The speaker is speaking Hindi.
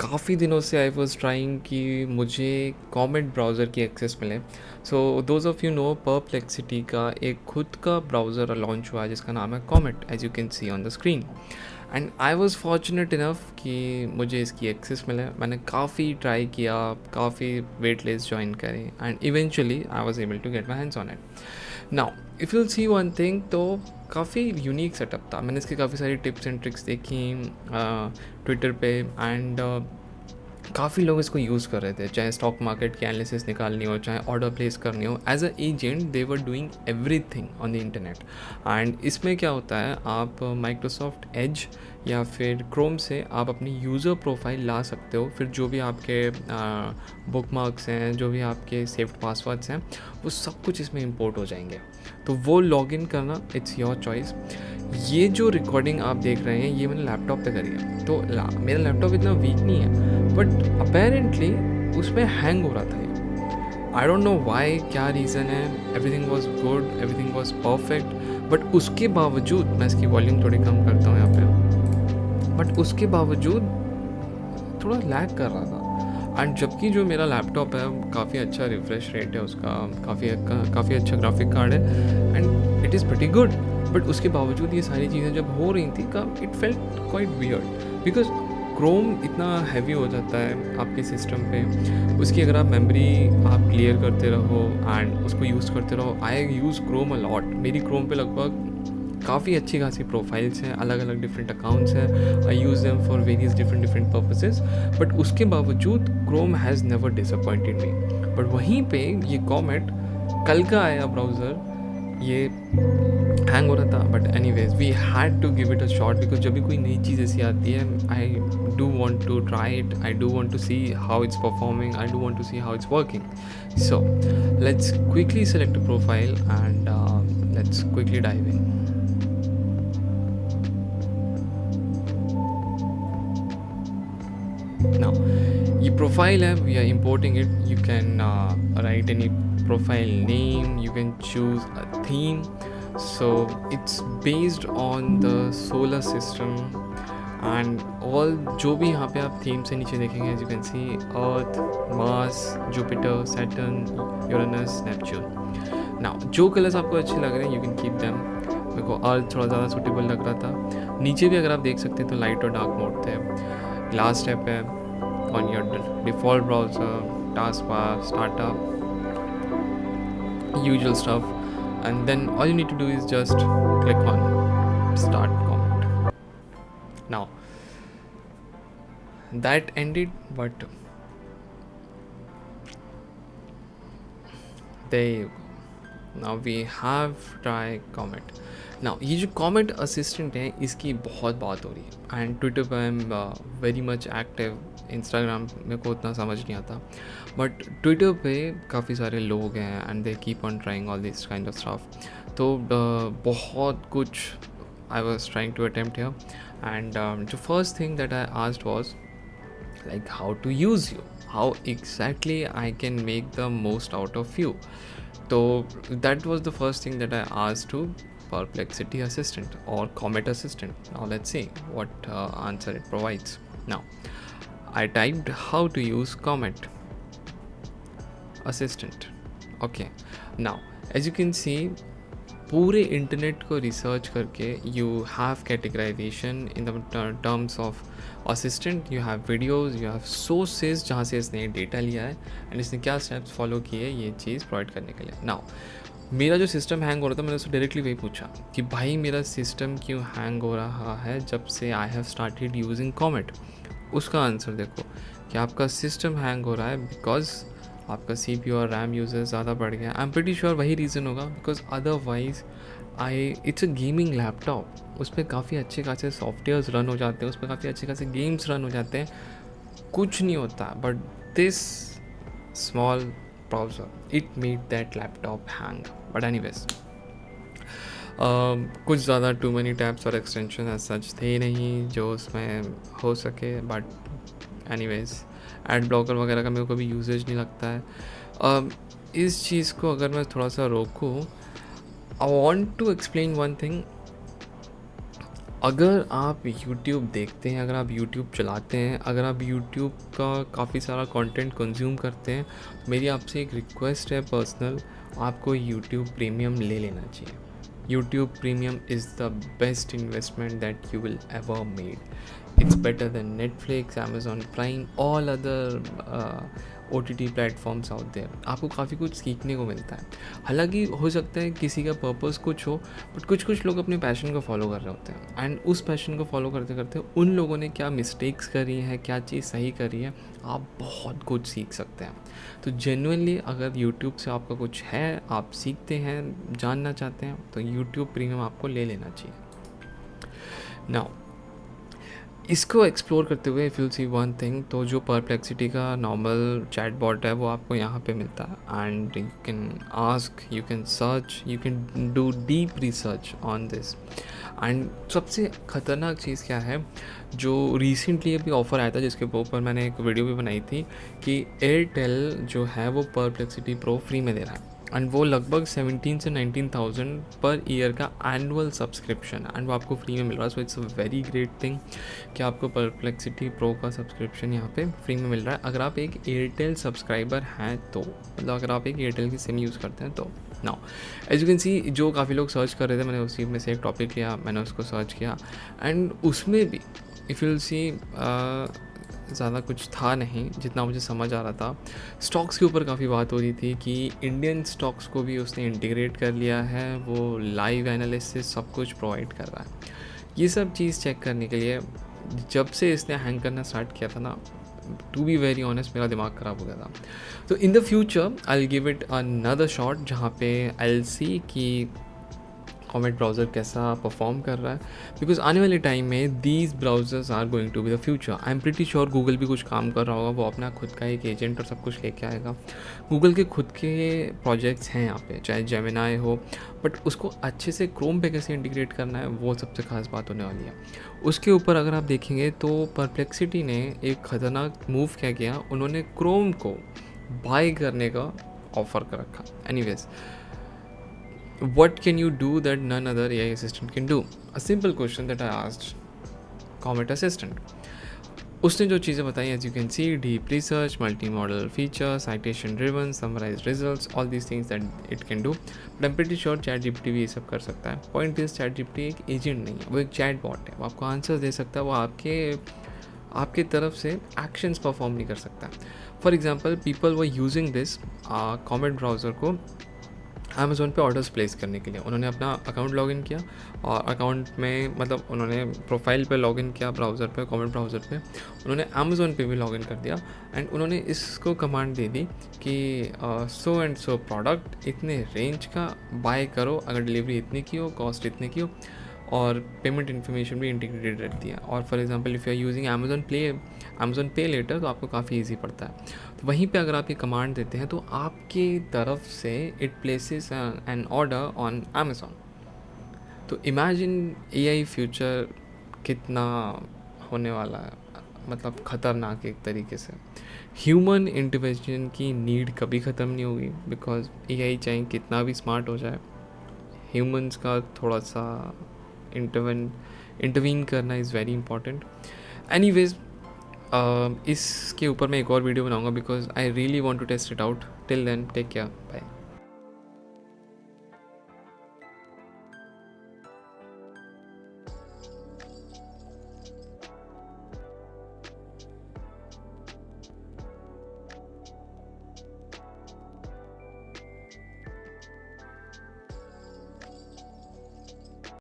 काफ़ी दिनों से आई वॉज ट्राइंग कि मुझे कॉमेट ब्राउज़र की एक्सेस मिले। So those of you know perplexity का एक खुद का ब्राउज़र लॉन्च हुआ है जिसका नाम है comet, as you can see on the screen. And I was fortunate enough कि मुझे इसकी एक्सेस मिले। मैंने काफ़ी ट्राई किया, काफ़ी वेट लिस्ट ज्वाइन करी and eventually I was able to get my hands on it. Now if you see one thing, तो काफ़ी यूनिक सेटअप था। मैंने इसकी काफ़ी सारी टिप्स एंड ट्रिक्स देखी ट्विटर पे एंड काफ़ी लोग इसको यूज़ कर रहे थे, चाहे स्टॉक मार्केट की एनालिसिस निकालनी हो, चाहे ऑर्डर प्लेस करनी हो। As a agent they were doing everything on the internet. And इसमें क्या होता है, आप माइक्रोसॉफ्ट एज या फिर क्रोम से आप अपनी यूज़र प्रोफाइल ला सकते हो। फिर जो भी आपके बुकमार्क्स हैं, जो भी आपके सेव्ड पासवर्ड्स हैं, वो सब कुछ इसमें इंपोर्ट हो जाएंगे। तो वो लॉगिन करना इट्स योर चॉइस। ये जो रिकॉर्डिंग आप देख रहे हैं ये मैंने लैपटॉप पे करी है। तो मेरा लैपटॉप इतना वीक नहीं है, बट अपेरेंटली उसमें हैंग हो रहा था ये। आई डोंट नो वाई, क्या रीज़न है। Everything was good, everything was perfect, but उसके बावजूद, मैं इसकी वॉल्यूम थोड़ी कम करता हूँ यहाँ पे, बट उसके बावजूद थोड़ा लैग कर रहा था। एंड जबकि जो मेरा लैपटॉप है काफ़ी अच्छा रिफ्रेश रेट है उसका, काफ़ी अच्छा ग्राफिक कार्ड है and it is pretty good, but उसके बावजूद ये सारी चीज़ें जब हो रही थी it felt quite weird. Because Chrome इतना हैवी हो जाता है आपके सिस्टम पे, उसकी अगर आप मेमोरी आप क्लियर करते रहो एंड उसको यूज़ करते रहो। आई यूज़ क्रोम अ लॉट। मेरी क्रोम पे लगभग काफ़ी अच्छी खासी प्रोफाइल्स हैं, अलग अलग डिफरेंट अकाउंट्स हैं। I use them for various different purposes, but उसके बावजूद Chrome has never disappointed me. But वहीं पे ये कॉमेट कल का आया ब्राउज़र, ये हैंग हो रहा था। But anyways we had to give it a shot, because जब भी कोई नई चीज़ ऐसी आती है, I do want to try it, I do want to see how it's performing, I do want to see how it's working. So let's quickly select a profile and let's quickly dive in. Now, ये profile है, we are importing it. You can write any profile name, you can choose a theme. So it's based on the solar system and all जो भी यहाँ पे आप थीम से नीचे देखेंगे, as you can see, Earth, Mars, Jupiter, Saturn, Uranus, Neptune. Now जो कलर्स आपको अच्छे लग रहे हैं you can keep them. मेरे को अर्थ थोड़ा ज़्यादा सूटेबल लग रहा था। नीचे भी अगर आप देख सकते हैं तो लाइट और डार्क मोड थे। लास्ट स्टेप है on your default browser, taskbar, startup, usual stuff, and then all you need to do is just click on start comment. Now that ended, but there you go. Now we have try comment. Now ये जो कॉमेंट असिस्टेंट है इसकी बहुत बात हो रही है एंड ट्विटर पर I am very much active. Instagram मेरे को उतना समझ नहीं आता, बट ट्विटर पे काफ़ी सारे लोग हैं and they keep on trying all this kind of stuff. तो बहुत कुछ I was trying to attempt here and the first thing that I asked was like how to use you, how exactly I can make the most out of you. So that was the first thing that I asked to Perplexity Assistant or Comet Assistant. Now let's see what answer it provides. Now I typed how to use Comet Assistant. Okay, now as you can see पूरे इंटरनेट को रिसर्च करके you have categorization in the terms of assistant, you have videos, you have sources जहाँ से इसने डेटा लिया है एंड इसने क्या स्टेप्स फॉलो किए ये चीज़ प्रोवाइड करने के लिए। नाउ मेरा जो सिस्टम हैंग हो रहा था, मैंने उससे डायरेक्टली वही पूछा कि भाई मेरा सिस्टम क्यों हैंग हो रहा है जब से I have started using comet. उसका आंसर देखो कि आपका सिस्टम हैंग हो रहा है बिकॉज आपका CPU और RAM यूजेस ज़्यादा बढ़ गया। आई एम प्रीटी श्योर वही रीज़न होगा, because otherwise it's a gaming laptop, उस पर काफ़ी अच्छे खासे सॉफ्टवेयर्स रन हो जाते हैं, उस पर काफ़ी अच्छे खासे गेम्स रन हो जाते हैं, कुछ नहीं होता। But this small browser it made that laptop hang. But anyways कुछ ज़्यादा टू मेनी टैब्स और एक्सटेंशन एज सच थे नहीं जो उसमें हो सके। बट एनीवेज एड ब्लॉकर वगैरह का मेरे को भी यूजेज नहीं लगता है। इस चीज़ को अगर मैं थोड़ा सा रोकूँ, I want to explain one thing. अगर आप यूट्यूब देखते हैं, अगर आप यूट्यूब चलाते हैं, अगर आप यूट्यूब का काफ़ी सारा कंटेंट कंज्यूम करते हैं, मेरी आपसे एक रिक्वेस्ट है पर्सनल, आपको यूट्यूब प्रीमियम ले लेना चाहिए। YouTube premium is the best investment that you will ever made. It's better than Netflix, Amazon Prime, all other OTT platforms out there. आपको काफ़ी कुछ सीखने को मिलता है। हालांकि हो सकता है किसी का पर्पस कुछ हो, बट कुछ कुछ लोग अपने पैशन को फॉलो कर रहे होते हैं, एंड उस पैशन को फॉलो करते करते उन लोगों ने क्या मिस्टेक्स करी हैं, क्या चीज़ सही करी है, आप बहुत कुछ सीख सकते हैं। तो जेन्युइनली अगर यूट्यूब से आपका कुछ है, आप सीखते हैं, जानना चाहते हैं, तो यूट्यूब प्रीमियम आपको ले लेना चाहिए। नाउ इसको एक्सप्लोर करते हुए if you see one thing, तो जो परप्लेक्सिटी का नॉर्मल चैट बॉट है वो आपको यहाँ पे मिलता है, and you can ask, you can search, you can do deep research on this. And सबसे ख़तरनाक चीज़ क्या है, जो रिसेंटली अभी ऑफ़र आया था जिसके ऊपर मैंने एक वीडियो भी बनाई थी, कि एयरटेल जो है वो परप्लेक्सिटी प्रो फ्री में दे रहा है, एंड वो लगभग 17 से 19,000 पर ईयर का एनुअल सब्सक्रिप्शन, एंड वो आपको फ्री में मिल रहा है। So it's a very great thing कि आपको परप्लेक्सिटी प्रो का सब्सक्रिप्शन यहाँ पे फ्री में मिल रहा है, अगर आप एक एयरटेल सब्सक्राइबर हैं तो, मतलब अगर आप एक एयरटेल की सिम यूज़ करते हैं तो। Now as you can see, जो काफ़ी लोग सर्च कर रहे थे, मैंने उसी में से एक टॉपिक लिया, मैंने उसको सर्च किया, एंड उसमें भी इफ़ यू सी ज़्यादा कुछ था नहीं जितना मुझे समझ आ रहा था। स्टॉक्स के ऊपर काफ़ी बात हो रही थी कि इंडियन स्टॉक्स को भी उसने इंटीग्रेट कर लिया है, वो लाइव एनालिसिस सब कुछ प्रोवाइड कर रहा है। ये सब चीज़ चेक करने के लिए जब से इसने हैंग करना स्टार्ट किया था ना, टू बी वेरी ऑनेस्ट मेरा दिमाग ख़राब हो गया था। तो in the future I will give it another shot, जहाँ पे आई विल सी कि कॉमेट ब्राउज़र कैसा परफॉर्म कर रहा है, बिकॉज आने वाले टाइम में these browsers are going to be the future. I am pretty sure Google भी कुछ काम कर रहा होगा, वो अपना खुद का एक एजेंट और सब कुछ लेके आएगा। गूगल के खुद के प्रोजेक्ट्स हैं यहाँ पे, चाहे जेमिनाई हो, बट उसको अच्छे से क्रोम पे कैसे इंटीग्रेट करना है वो सबसे खास बात होने वाली है। उसके ऊपर अगर आप देखेंगे तो परप्लेक्सिटी ने एक ख़तरनाक मूव क्या किया, उन्होंने क्रोम को बाय करने का ऑफ़र कर रखा। Anyways, what can you do that none other AI assistant can do? A simple question that I asked Comet Assistant. उसने जो चीज़ें बताई, as you can see, deep research, multi-modal feature, citation driven, summarized results, all these things that it can do. But I'm pretty sure ChatGPT भी ये सब कर सकता है। Point is, ChatGPT एक एजेंट नहीं है, वो एक चैट बॉट है, वो आपको आंसर दे सकता है, वो आपके तरफ से एक्शंस परफॉर्म नहीं कर सकता। For example, people were using this comet browser को अमेज़ॉन पे ऑर्डर्स प्लेस करने के लिए। उन्होंने अपना अकाउंट लॉगिन किया, और अकाउंट में मतलब उन्होंने प्रोफाइल पे लॉगिन किया ब्राउज़र पे, कॉमेट ब्राउज़र पे, उन्होंने अमेज़ॉन पे भी लॉगिन कर दिया, एंड उन्होंने इसको कमांड दे दी कि सो एंड सो प्रोडक्ट इतने रेंज का बाय करो, अगर डिलीवरी इतनी की हो, कॉस्ट इतने की हो, और पेमेंट इन्फॉर्मेशन भी इंटीग्रेटेड रहती है। और for example if you are using Amazon pay later, तो आपको काफ़ी इजी पड़ता है। तो वहीं पे अगर आप ये कमांड देते हैं तो आपकी तरफ से it places an order on Amazon. तो इमेजिन एआई फ्यूचर कितना होने वाला है, मतलब ख़तरनाक एक तरीके से। ह्यूमन इंटरवेंशन की नीड कभी ख़त्म नहीं होगी, बिकॉज एआई चाहे कितना भी स्मार्ट हो जाए, ह्यूमंस का थोड़ा सा इंटरवीन करना इज़ वेरी इंपॉर्टेंट। एनीवेज, इसके ऊपर मैं एक और वीडियो बनाऊंगा, because I really want to test it out. Till then, take care, bye.